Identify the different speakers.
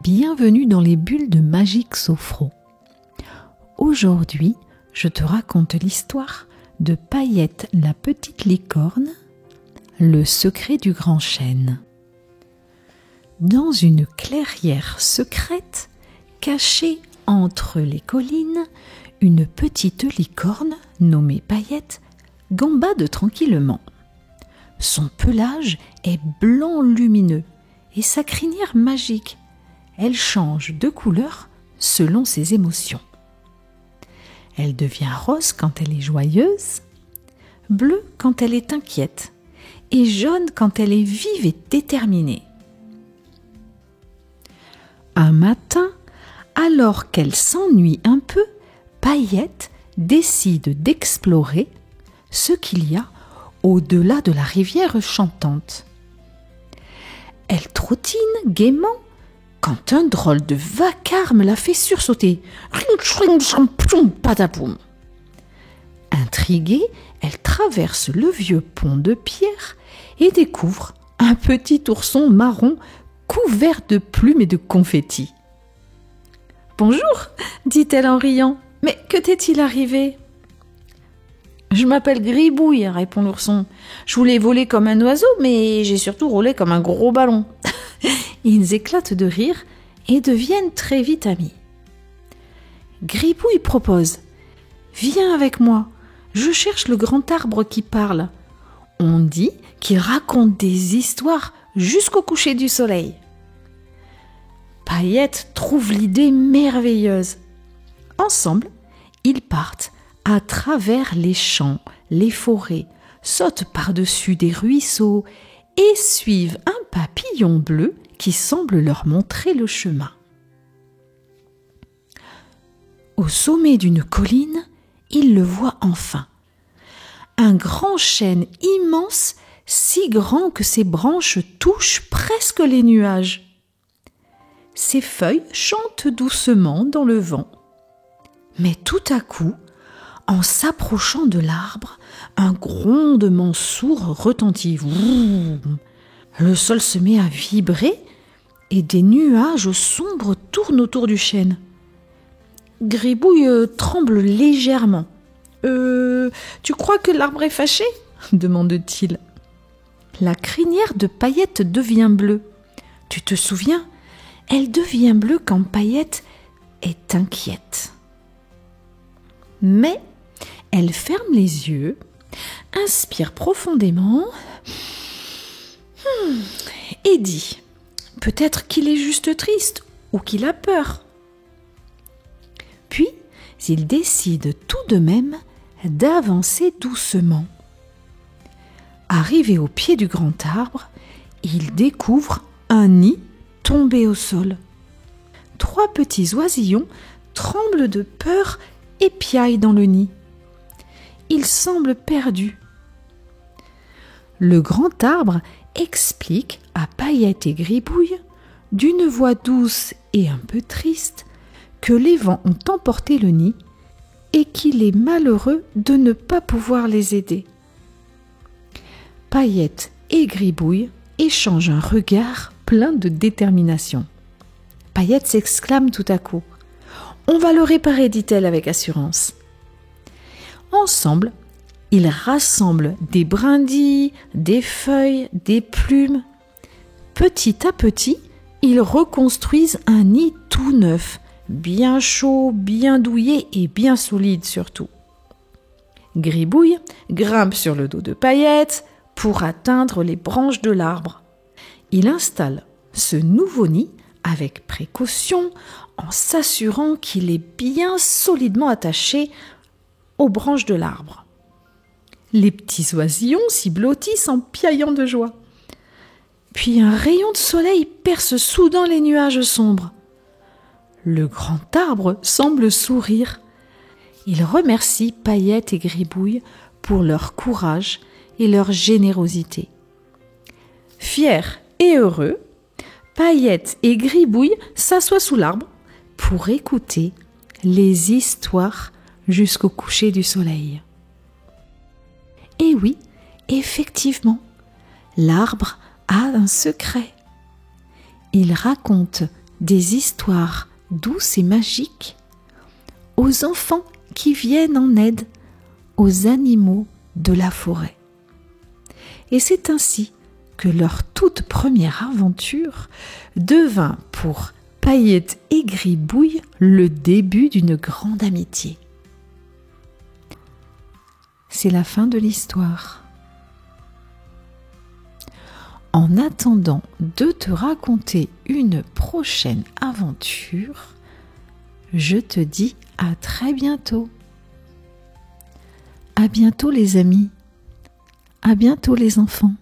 Speaker 1: Bienvenue dans les bulles de Magique Sophro. Aujourd'hui, je te raconte l'histoire de Paillette la petite licorne, le secret du grand chêne. Dans une clairière secrète, cachée entre les collines, une petite licorne nommée Paillette gambade tranquillement. Son pelage est blanc lumineux et sa crinière magique. Elle change de couleur selon ses émotions. Elle devient rose quand elle est joyeuse, bleue quand elle est inquiète et jaune quand elle est vive et déterminée. Un matin, alors qu'elle s'ennuie un peu, Paillette décide d'explorer ce qu'il y a au-delà de la rivière chantante. Elle trottine gaiement quand un drôle de vacarme la fait sursauter. Intriguée, elle traverse le vieux pont de pierre et découvre un petit ourson marron couvert de plumes et de confettis. « Bonjour, dit-elle en riant. Mais que t'est-il arrivé ?»« Je m'appelle Gribouille, répond l'ourson. Je voulais voler comme un oiseau, mais j'ai surtout roulé comme un gros ballon. » Ils éclatent de rire et deviennent très vite amis. Gribouille propose « Viens avec moi, je cherche le grand arbre qui parle. On dit qu'il raconte des histoires jusqu'au coucher du soleil. » Paillette trouve l'idée merveilleuse. Ensemble, ils partent à travers les champs, les forêts, sautent par-dessus des ruisseaux et suivent un papillon bleu qui semble leur montrer le chemin. Au sommet d'une colline, ils le voient enfin. Un grand chêne immense, si grand que ses branches touchent presque les nuages. Ses feuilles chantent doucement dans le vent. Mais tout à coup, en s'approchant de l'arbre, un grondement sourd retentit. Le sol se met à vibrer et des nuages sombres tournent autour du chêne. Gribouille tremble légèrement. « Tu crois que l'arbre est fâché ?» demande-t-il. La crinière de Paillette devient bleue. Tu te souviens ? Elle devient bleue quand Paillette est inquiète. Mais elle ferme les yeux, inspire profondément et dit « Peut-être qu'il est juste triste ou qu'il a peur. » Puis, il décide tout de même d'avancer doucement. Arrivé au pied du grand arbre, il découvre un nid tombé au sol. 3 petits oisillons tremblent de peur et piaillent dans le nid. Ils semblent perdus. Le grand arbre explique à Paillette et Gribouille, d'une voix douce et un peu triste, que les vents ont emporté le nid et qu'il est malheureux de ne pas pouvoir les aider. Paillette et Gribouille échangent un regard plein de détermination. Paillette s'exclame tout à coup. « On va le réparer, dit-elle avec assurance. » Ensemble, ils rassemblent des brindilles, des feuilles, des plumes. Petit à petit, ils reconstruisent un nid tout neuf, bien chaud, bien douillet et bien solide surtout. Gribouille grimpe sur le dos de Paillette pour atteindre les branches de l'arbre. Il installe ce nouveau nid avec précaution en s'assurant qu'il est bien solidement attaché aux branches de l'arbre. Les petits oisillons s'y blottissent en piaillant de joie. Puis un rayon de soleil perce soudain les nuages sombres. Le grand arbre semble sourire. Il remercie Paillette et Gribouille pour leur courage et leur générosité. Fiers et heureux, Paillette et Gribouille s'assoient sous l'arbre pour écouter les histoires jusqu'au coucher du soleil. Et oui, effectivement, l'arbre a un secret. Il raconte des histoires douces et magiques aux enfants qui viennent en aide aux animaux de la forêt. Et c'est ainsi que leur toute première aventure devint pour Paillette et Gribouille le début d'une grande amitié. C'est la fin de l'histoire. En attendant de te raconter une prochaine aventure, je te dis à très bientôt. À bientôt les amis. À bientôt les enfants.